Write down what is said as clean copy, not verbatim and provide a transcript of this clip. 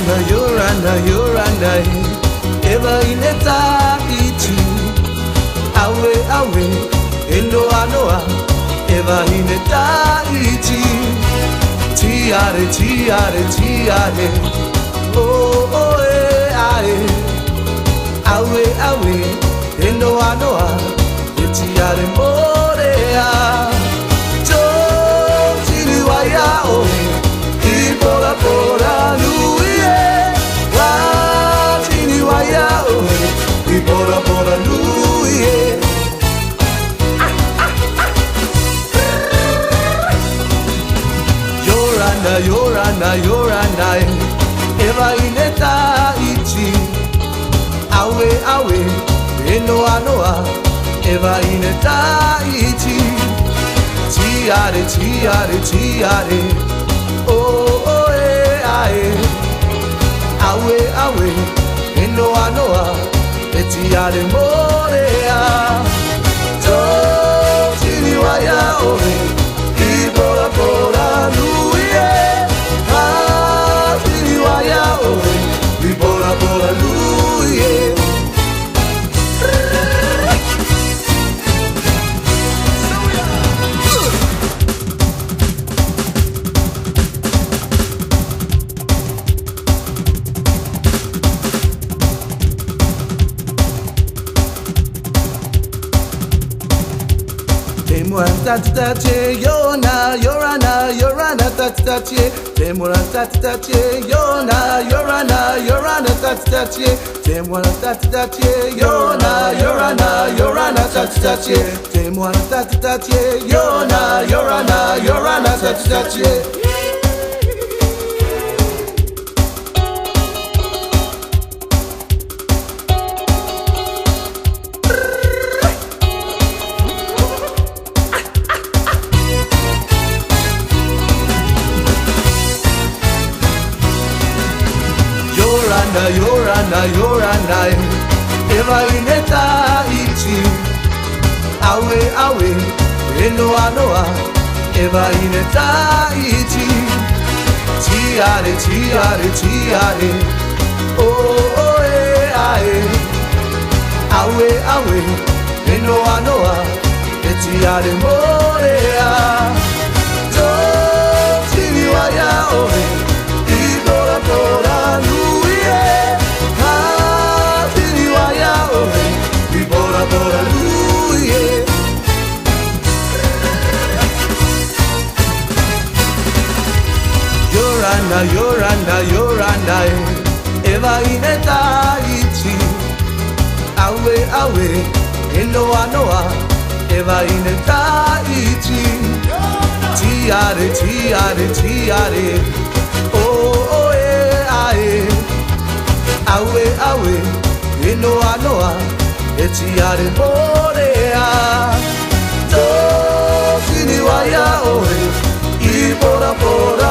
Yoranda, Eva in a Tahiti, awe, Endo Anoa, Eva in a Tahiti, Tiare, oh, awe, Endo Anoa, Tiare Morea, Jo, Tiriwaya, Pora, Louie, Tiriwaya, Pora, Louie. Yoranda, Eva in a Tahiti, awe, Eno Anoa, Eva in a Tahiti, Tiare, oh, awe, Eno Anoa, Tiare Morea, Jo, Tiriwaya, Pora, Louie, Tiriwaya, Pora, Louie. Tache, Yorana, tache, Temora tache, Yorana, tache, Temora tache, Yorana, tache, Temora tache, Yorana, tache. Yoranda, Eva in a Tahiti, awe, Eno Anoa, Eva in a Tahiti, Tiare, oh, awe, Eno Anoa, Tiare Morea, Jo, Tiriwaya, Pora, Louie, Tiriwaya, Pora, Louie. Yoranda, Eva in a Tahiti, awe, Eno Anoa, Eva in a Tahiti, Tiare, oh, awe, Eno Anoa, Tiare Morea, Jo, Tiriwaya, Pora,